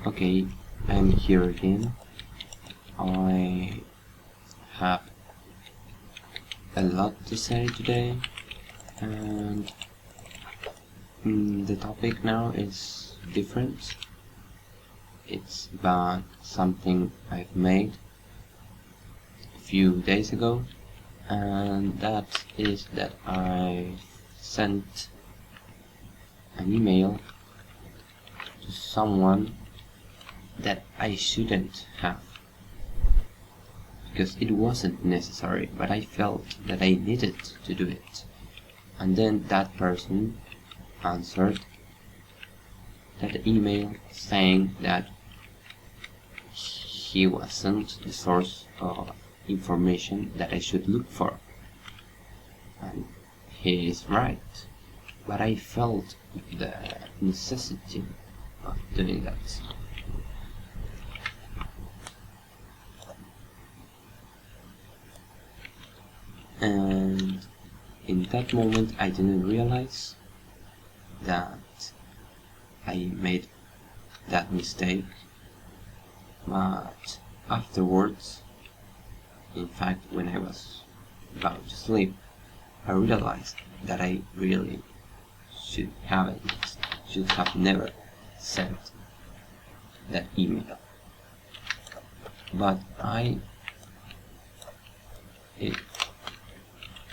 Okay, I'm here again. I have a lot to say today, and the topic now is different. It's about something I've made a few days ago, and that is that I sent an email to someone that I shouldn't have, because it wasn't necessary, but I felt that I needed to do it. And then that person answered that email saying that he wasn't the source of information that I should look for. And he is right, but I felt the necessity of doing that. And in that moment I didn't realize that I made that mistake, but afterwards, in fact when I was about to sleep, I realized that I really should have never sent that email. But I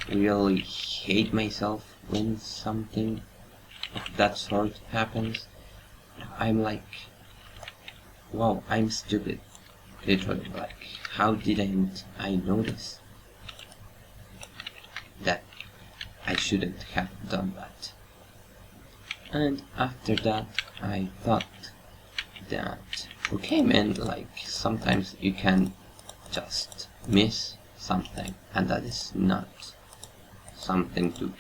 really hate myself when something of that sort happens. I'm like, wow, I'm stupid. Literally, like, how didn't I notice that I shouldn't have done that? And after that, I thought that, okay man, like, sometimes you can just miss something, and that is not something to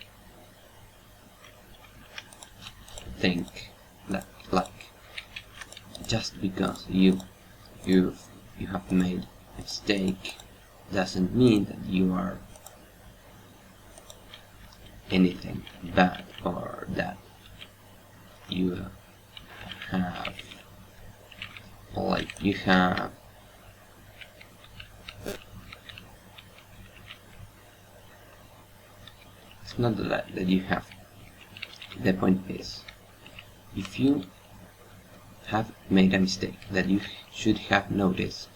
think that, like, just because you have made a mistake doesn't mean that you are anything bad, or that you have, like, you have it's not that you have. The point is, if you have made a mistake that you should have noticed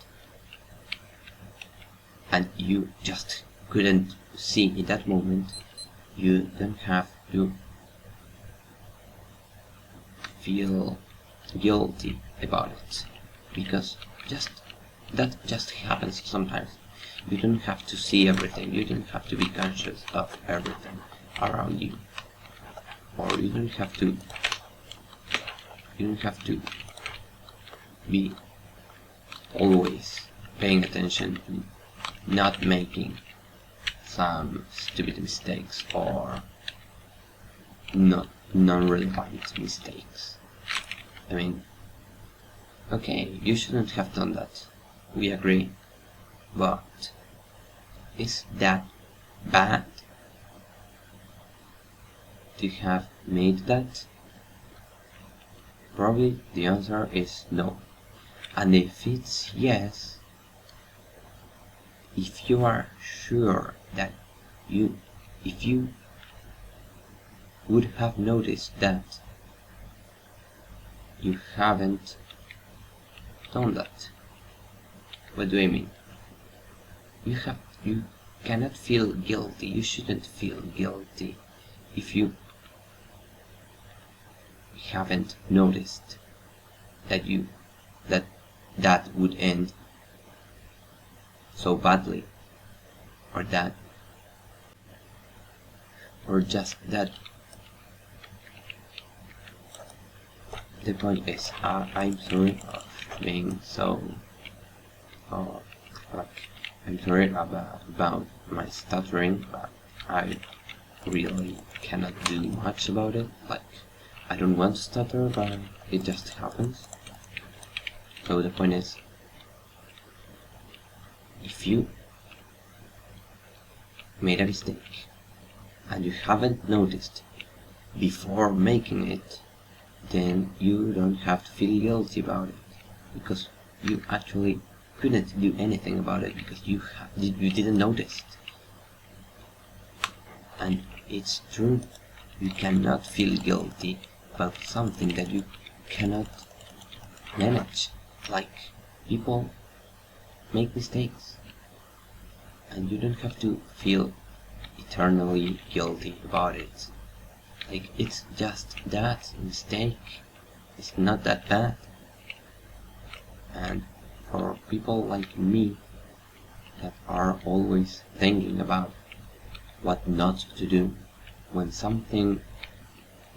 and you just couldn't see in that moment, you don't have to feel guilty about it, because that just happens sometimes. You don't have to see everything, you don't have to be conscious of everything around you, or you don't have to be always paying attention to not making some stupid mistakes or non-relevant mistakes. I mean, okay, you shouldn't have done that, we agree, but is that bad to have made that? Probably the answer is no. And if it's yes, if you are sure that if you would have noticed that, you haven't done that. What do I mean? You cannot feel guilty, you shouldn't feel guilty if you haven't noticed that that would end so badly, or just that. The point is, I'm sorry of being so, like, I'm sorry about my stuttering, but I really cannot do much about it. Like, I don't want to stutter, but it just happens. So the point is, if you made a mistake and you haven't noticed before making it, then you don't have to feel guilty about it. because you actually couldn't do anything about it because you didn't notice it. And it's true, you cannot feel guilty about something that you cannot manage. Like, people make mistakes, and you don't have to feel eternally guilty about it. Like, it's just that mistake. It's not that bad. And for people like me that are always thinking about what not to do when something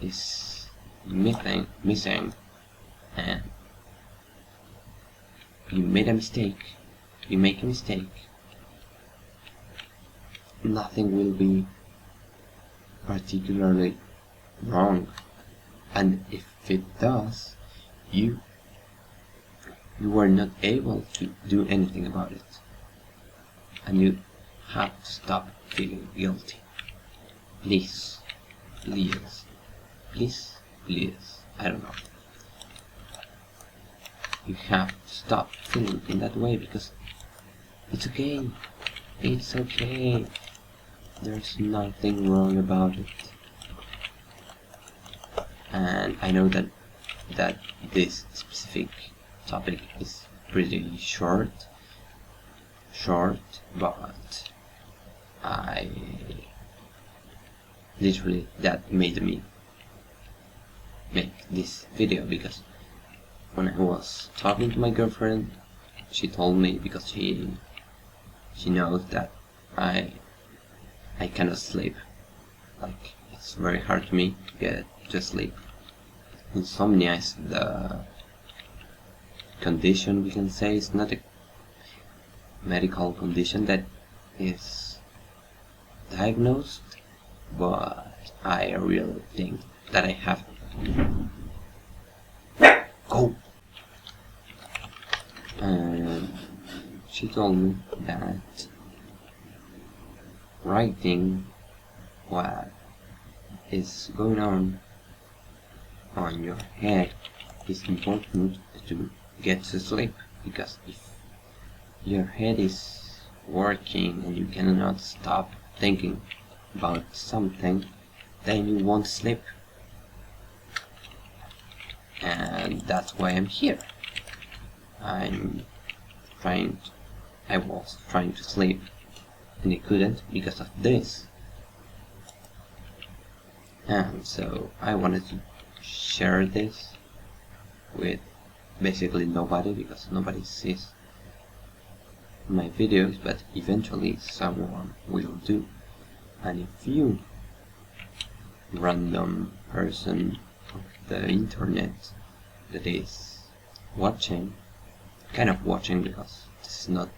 is missing and you make a mistake, nothing will be particularly wrong, and if it does, you are not able to do anything about it, and you have to stop feeling guilty. Please, I don't know. You have to stop feeling in that way because it's okay. There's nothing wrong about it. And I know that this specific topic is pretty short, but I literally, that made me make this video because when I was talking to my girlfriend, she told me, because she knows that I cannot sleep. Like, it's very hard to me to get to sleep. Insomnia is the condition, we can say. It's not a medical condition that is diagnosed, but I really think that I have go. And she told me that writing what is going on your head is important to get to sleep, because if your head is working and you cannot stop thinking about something, then you won't sleep. And that's why I'm here. I was trying to sleep and I couldn't because of this. And so I wanted to share this with basically nobody, because nobody sees my videos, but eventually someone will do. And if you, random person of the internet that is watching, kind of watching because this is not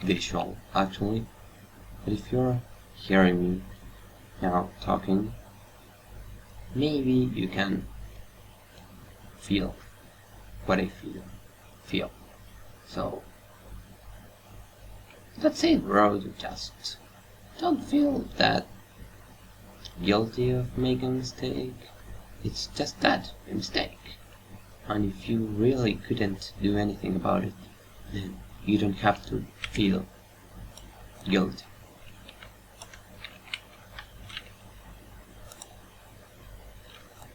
visual actually, but if you're hearing me now talking, maybe you can feel what I feel. So that's it, bro. Just don't feel that guilty of making a mistake. It's just that, a mistake. And if you really couldn't do anything about it, then you don't have to feel guilty.